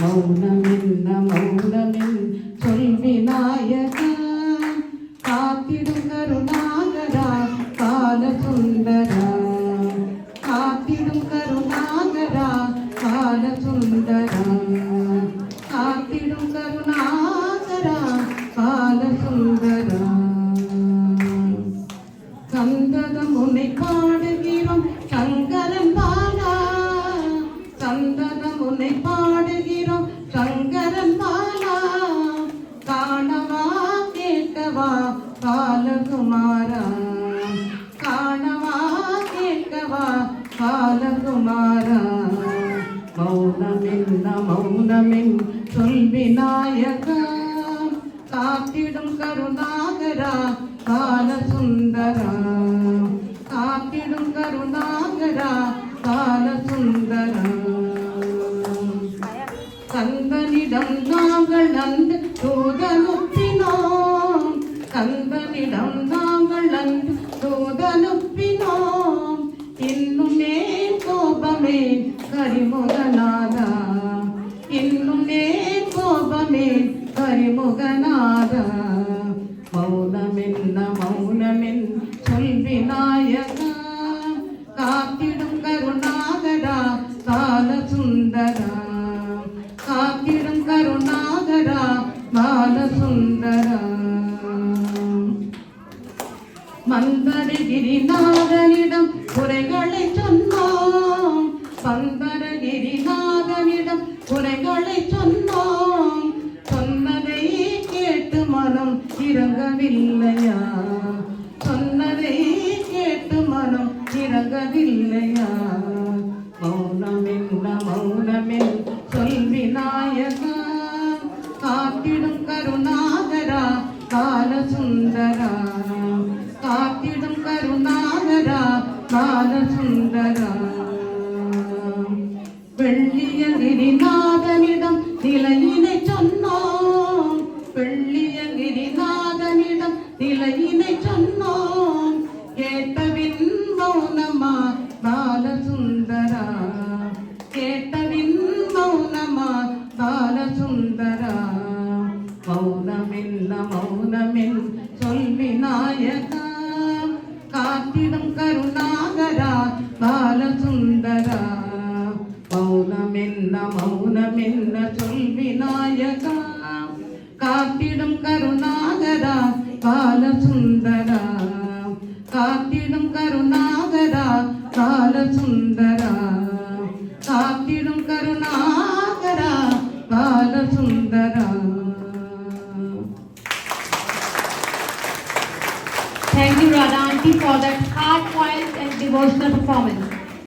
மௌனமென்ன மௌனமென் சொல் விநாயகா காத்திடும் கருணாகரா கால சுந்தரா காத்திடும் கருணாகரா கால சுந்தரா காத்திடும் கருணாகரா கால சுந்தரா சந்ததம் உன்னை பாடுகிறோம் சங்கரன் பாலா சந்ததம் உன்னை பாடுகிறோம் சங்கரன் பாலா காணவா கேட்கவா பாலகுமாரா காணவா கேட்கவா பாலகுமாரா மௌனமென்ன மௌனமென் சொல் விநாயகா காத்திடும் கருணாகரா கால சுந்தரா காத்திடும் கருணாகரா கால சுந்தரா கந்தனிடம் நாங்கள் நன்று தூதனுப்பினோம் கந்தனிடம் நாங்கள் நன்று தூதனுப்பினோம் இன்னுமே கோபமே கரிமுகநாதா இன்னுமே கோபமே கரிமுகநாதா மௌனமென்ன மௌனமென் சொல் விநாயகா காத்திடும் கருணாகரா கால சுந்தரா காத்திடும் கருணாகரா கால சுந்தரா மந்தரகிரிநாதனிடம் குறைகளை சொன்னோம் மந்தரகிரிநாதனிடம் குறைகளை சொன்னோம் சொன்னதை கேட்டு மனம் இறங்கவில்லையா சொன்னதை கேட்டு மனம் இறங்கவில்லையா மௌனமென்ன மௌனமென் சொல் விநாயகா காத்திடும் கருணாகரா கால சுந்தரா காத்திடும் கருணாகரா கால சுந்தரா வெள்ளியகிரிநாதனிடம் நிலையினை சொன்னோம் வெள்ளியகிரிநாதனிடம் நிலையினை சொன்னோம் கேட்டவின் மௌனமா பால சுந்தரா கேட்டவின் மௌனமா பால சுந்தரா மௌனமென்ன மௌனமென் சொல் விநாயகா காத்திடும் கருணாகரா பால சுந்தரா மௌனமென்ன மௌனமென்ன சொல் விநாயகா காத்திடும் கருணாகரா கால சுந்தரா காத்திடும் கருணாகரா கால சுந்தரா காத்திடும் கருணாகரா கால Sundara. Thank you, Radha Aunty, for that heartfelt and devotional performance.